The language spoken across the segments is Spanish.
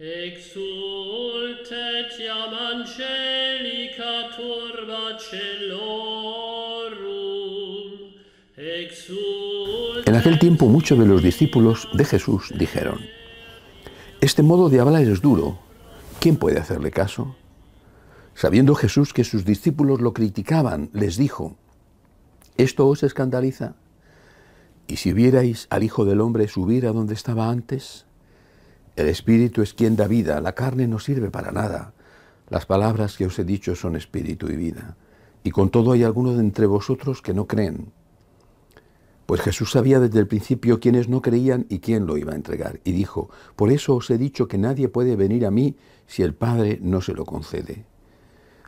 Exultet iam angelica turba celorum, exultet. En aquel tiempo muchos de los discípulos de Jesús dijeron: este modo de hablar es duro, ¿quién puede hacerle caso? Sabiendo Jesús que sus discípulos lo criticaban, les dijo: ¿esto os escandaliza? ¿Y si vierais al Hijo del Hombre subir a donde estaba antes? El Espíritu es quien da vida, la carne no sirve para nada. Las palabras que os he dicho son espíritu y vida. Y con todo hay algunos de entre vosotros que no creen. Pues Jesús sabía desde el principio quiénes no creían y quién lo iba a entregar. Y dijo: por eso os he dicho que nadie puede venir a mí si el Padre no se lo concede.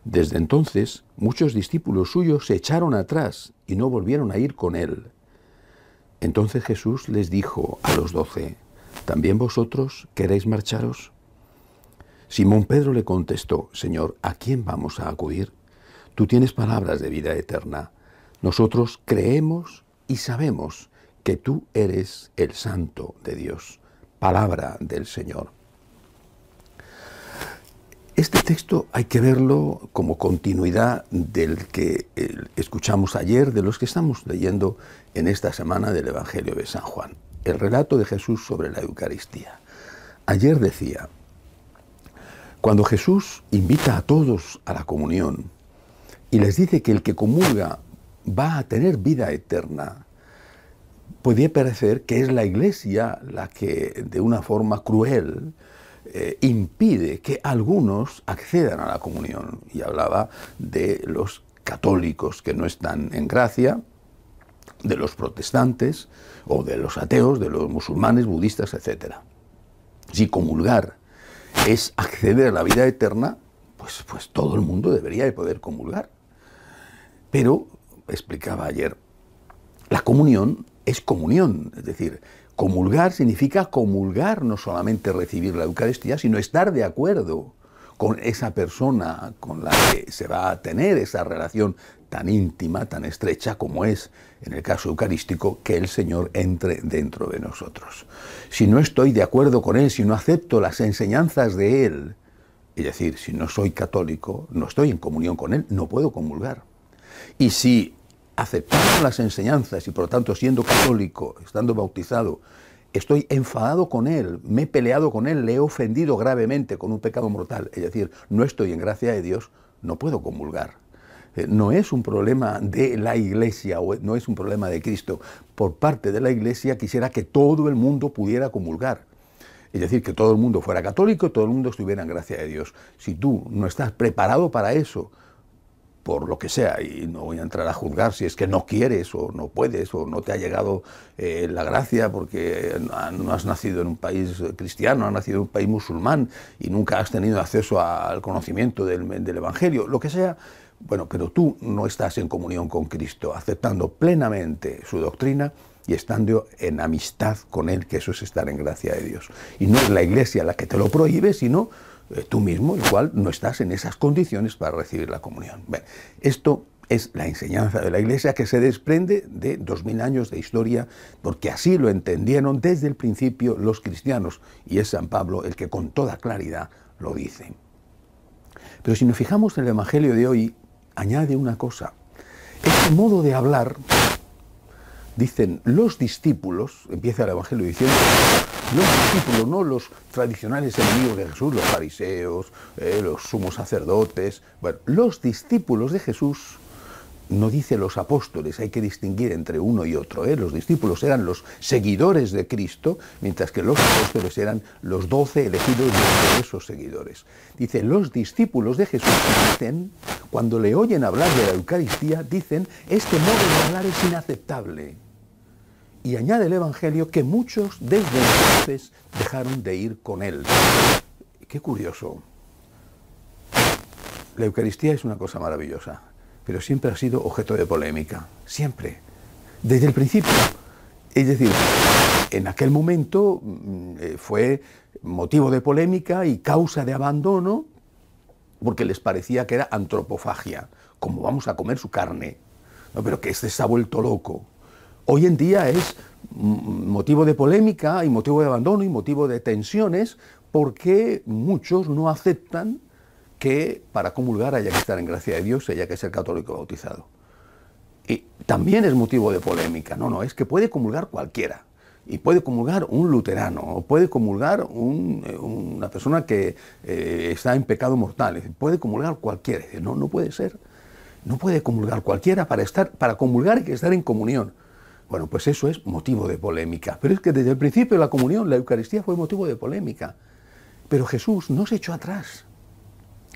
Desde entonces, muchos discípulos suyos se echaron atrás y no volvieron a ir con él. Entonces Jesús les dijo a los 12: ¿también vosotros queréis marcharos? Simón Pedro le contestó: Señor, ¿a quién vamos a acudir? Tú tienes palabras de vida eterna. Nosotros creemos y sabemos que tú eres el Santo de Dios. Palabra del Señor. Este texto hay que verlo como continuidad del que escuchamos ayer, de los que estamos leyendo en esta semana del Evangelio de San Juan. El relato de Jesús sobre la Eucaristía. Ayer decía: cuando Jesús invita a todos a la comunión y les dice que el que comulga va a tener vida eterna, podría parecer que es la Iglesia la que de una forma cruel impide que algunos accedan a la comunión. Y hablaba de los católicos que no están en gracia, de los protestantes o de los ateos, de los musulmanes, budistas, etc. Si comulgar es acceder a la vida eterna, pues todo el mundo debería de poder comulgar. Pero, explicaba ayer, la comunión es comunión, es decir, comulgar significa comulgar, no solamente recibir la Eucaristía, sino estar de acuerdo con esa persona con la que se va a tener esa relación tan íntima, tan estrecha como es, en el caso eucarístico, que el Señor entre dentro de nosotros. Si no estoy de acuerdo con Él, si no acepto las enseñanzas de Él, es decir, si no soy católico, no estoy en comunión con Él, no puedo comulgar. Y si aceptando las enseñanzas y por lo tanto siendo católico, estando bautizado, estoy enfadado con Él, me he peleado con Él, le he ofendido gravemente con un pecado mortal, es decir, no estoy en gracia de Dios, no puedo comulgar. No es un problema de la Iglesia, o no es un problema de Cristo. Por parte de la Iglesia quisiera que todo el mundo pudiera comulgar. Es decir, que todo el mundo fuera católico, todo el mundo estuviera en gracia de Dios. Si tú no estás preparado para eso, por lo que sea, y no voy a entrar a juzgar si es que no quieres o no puedes o no te ha llegado la gracia porque no has nacido en un país cristiano, has nacido en un país musulmán y nunca has tenido acceso al conocimiento del Evangelio, lo que sea, bueno, pero tú no estás en comunión con Cristo, aceptando plenamente su doctrina y estando en amistad con Él, que eso es estar en gracia de Dios. Y no es la Iglesia la que te lo prohíbe, sino tú mismo, el cual no estás en esas condiciones para recibir la comunión. Bien, esto es la enseñanza de la Iglesia que se desprende de 2000 años de historia, porque así lo entendieron desde el principio los cristianos, y es San Pablo el que con toda claridad lo dice. Pero si nos fijamos en el Evangelio de hoy, añade una cosa. Este modo de hablar, dicen los discípulos, empieza el Evangelio diciendo los discípulos, no los tradicionales enemigos de Jesús, los fariseos, los sumos sacerdotes, bueno, los discípulos de Jesús, no dice los apóstoles, hay que distinguir entre uno y otro, los discípulos eran los seguidores de Cristo, mientras que los apóstoles eran los 12 elegidos de esos seguidores. Dice, los discípulos de Jesús dicen, cuando le oyen hablar de la Eucaristía, dicen, este modo de hablar es inaceptable. Y añade el Evangelio que muchos desde entonces dejaron de ir con él. Qué curioso. La Eucaristía es una cosa maravillosa, pero siempre ha sido objeto de polémica, siempre, desde el principio. Es decir, en aquel momento fue motivo de polémica y causa de abandono, porque les parecía que era antropofagia, como vamos a comer su carne, no, pero que este se ha vuelto loco. Hoy en día es motivo de polémica y motivo de abandono y motivo de tensiones por qué muchos no aceptan que para comulgar haya que estar en gracia de Dios, haya que ser católico bautizado. Y también es motivo de polémica. No, es que puede comulgar cualquiera. Y puede comulgar un luterano, o puede comulgar una persona que está en pecado mortal. Puede comulgar cualquiera. No puede ser. No puede comulgar cualquiera. Para comulgar hay que estar en comunión. Bueno, pues eso es motivo de polémica. Pero es que desde el principio la comunión, la Eucaristía, fue motivo de polémica. Pero Jesús no se echó atrás.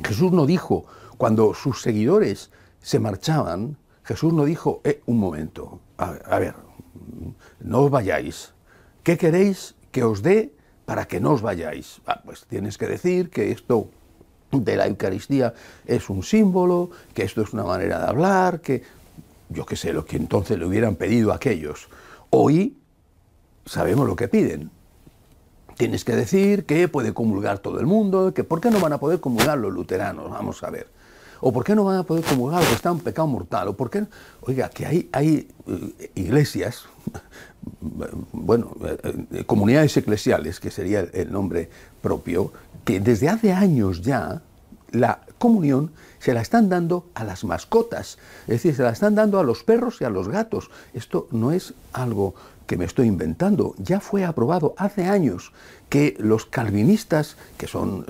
Jesús no dijo, cuando sus seguidores se marchaban, Jesús no dijo, un momento, a ver, no os vayáis. ¿Qué queréis que os dé para que no os vayáis? Pues tienes que decir que esto de la Eucaristía es un símbolo, que esto es una manera de hablar, que yo qué sé, lo que entonces le hubieran pedido a aquellos. Hoy sabemos lo que piden. Tienes que decir que puede comulgar todo el mundo, que ¿por qué no van a poder comulgar los luteranos? Vamos a ver. ¿O por qué no van a poder comulgar los que están en pecado mortal? ¿O por qué? Oiga, que hay iglesias, bueno, comunidades eclesiales, que sería el nombre propio, que desde hace años ya la comunión se la están dando a las mascotas, es decir, se la están dando a los perros y a los gatos. Esto no es algo que me estoy inventando, ya fue aprobado hace años que los calvinistas, que son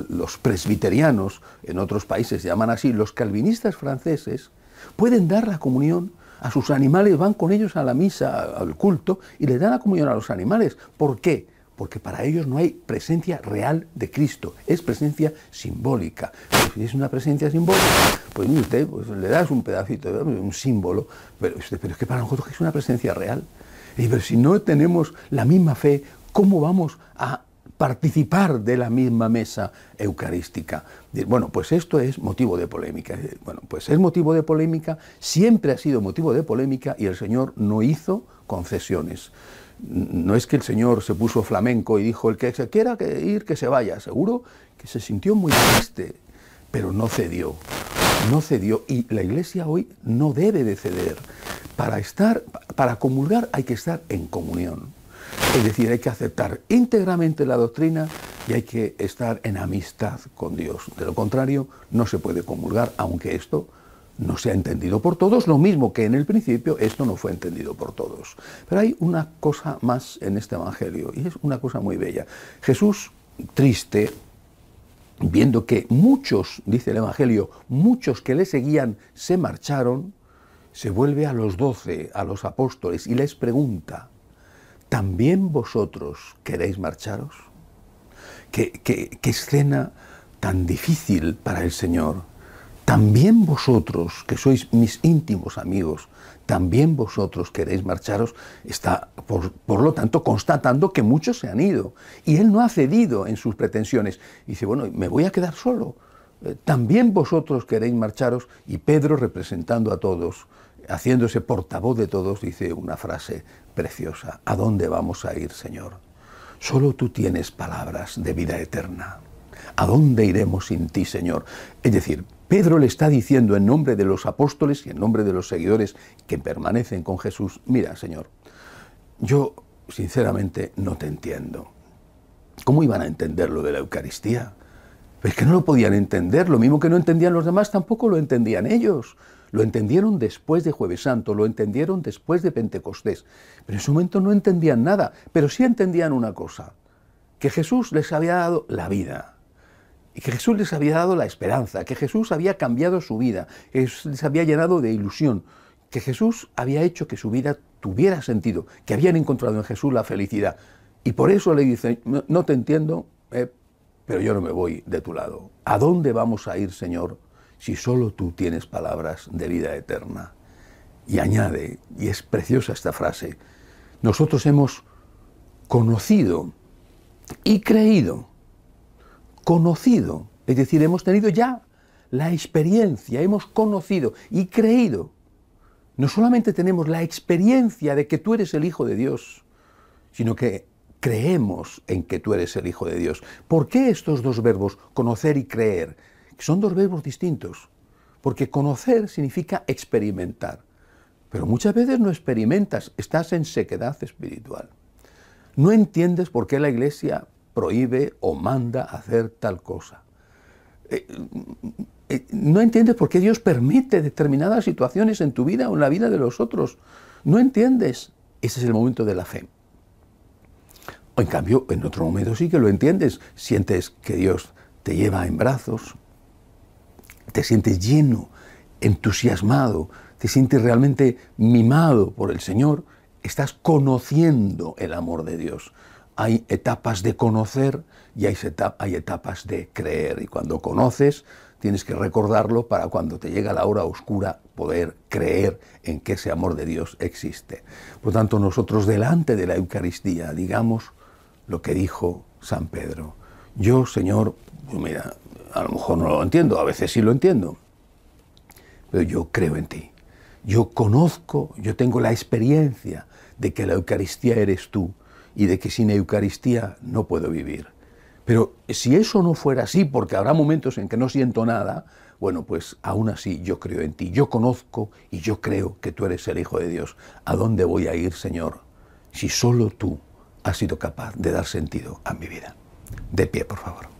los presbiterianos, en otros países se llaman así, los calvinistas franceses, pueden dar la comunión a sus animales, van con ellos a la misa, al culto, y le dan la comunión a los animales. ¿Por qué? Porque para ellos no hay presencia real de Cristo, es presencia simbólica. Pero si es una presencia simbólica, pues mire usted, pues le das un pedacito, un símbolo, pero es que para nosotros es una presencia real. Y pero si no tenemos la misma fe, ¿cómo vamos a participar de la misma mesa eucarística? Bueno, pues esto es motivo de polémica. Bueno, pues es motivo de polémica, siempre ha sido motivo de polémica y el Señor no hizo concesiones. No es que el Señor se puso flamenco y dijo, el que se quiera ir, que se vaya. Seguro que se sintió muy triste, pero no cedió. No cedió. Y la Iglesia hoy no debe de ceder. Para comulgar hay que estar en comunión. Es decir, hay que aceptar íntegramente la doctrina y hay que estar en amistad con Dios. De lo contrario, no se puede comulgar, aunque esto no sea entendido por todos, lo mismo que en el principio esto no fue entendido por todos. Pero hay una cosa más en este Evangelio, y es una cosa muy bella. Jesús, triste, viendo que muchos, dice el Evangelio, muchos que le seguían se marcharon, se vuelve a los 12, a los apóstoles, y les pregunta, ¿también vosotros queréis marcharos? ¿Qué escena tan difícil para el Señor? ¿También vosotros, que sois mis íntimos amigos, también vosotros queréis marcharos? Está, por lo tanto, constatando que muchos se han ido. Y Él no ha cedido en sus pretensiones. Y dice, bueno, me voy a quedar solo. ¿También vosotros queréis marcharos? Y Pedro, representando a todos, haciéndose portavoz de todos, dice una frase preciosa. ¿A dónde vamos a ir, Señor? Solo tú tienes palabras de vida eterna. ¿A dónde iremos sin ti, Señor? Es decir, Pedro le está diciendo en nombre de los apóstoles y en nombre de los seguidores que permanecen con Jesús, mira, Señor, yo sinceramente no te entiendo. ¿Cómo iban a entender lo de la Eucaristía? Es que no lo podían entender, lo mismo que no entendían los demás, tampoco lo entendían ellos. Lo entendieron después de Jueves Santo, lo entendieron después de Pentecostés. Pero en su momento no entendían nada, pero sí entendían una cosa, que Jesús les había dado la vida, y que Jesús les había dado la esperanza, que Jesús había cambiado su vida, que Jesús les había llenado de ilusión, que Jesús había hecho que su vida tuviera sentido, que habían encontrado en Jesús la felicidad. Y por eso le dicen, no te entiendo, pero yo no me voy de tu lado. ¿A dónde vamos a ir, Señor, si solo tú tienes palabras de vida eterna? Y añade, y es preciosa esta frase, nosotros hemos conocido y creído. Conocido, es decir, hemos tenido ya la experiencia, hemos conocido y creído. No solamente tenemos la experiencia de que tú eres el Hijo de Dios, sino que creemos en que tú eres el Hijo de Dios. ¿Por qué estos dos verbos, conocer y creer? Son dos verbos distintos, porque conocer significa experimentar, pero muchas veces no experimentas, estás en sequedad espiritual. No entiendes por qué la Iglesia prohíbe o manda hacer tal cosa. No entiendes por qué Dios permite determinadas situaciones en tu vida o en la vida de los otros. No entiendes. Ese es el momento de la fe. En cambio, en otro momento sí que lo entiendes. Sientes que Dios te lleva en brazos, te sientes lleno, entusiasmado, te sientes realmente mimado por el Señor. Estás conociendo el amor de Dios. Hay etapas de conocer y hay etapas de creer. Y cuando conoces, tienes que recordarlo para cuando te llega la hora oscura poder creer en que ese amor de Dios existe. Por tanto, nosotros delante de la Eucaristía digamos lo que dijo San Pedro. Yo, Señor, mira, a lo mejor no lo entiendo, a veces sí lo entiendo, pero yo creo en ti. Yo conozco, yo tengo la experiencia de que la Eucaristía eres tú y de que sin Eucaristía no puedo vivir. Pero si eso no fuera así, porque habrá momentos en que no siento nada, bueno, pues aún así yo creo en ti, yo conozco y yo creo que tú eres el Hijo de Dios. ¿A dónde voy a ir, Señor, si solo tú has sido capaz de dar sentido a mi vida? De pie, por favor.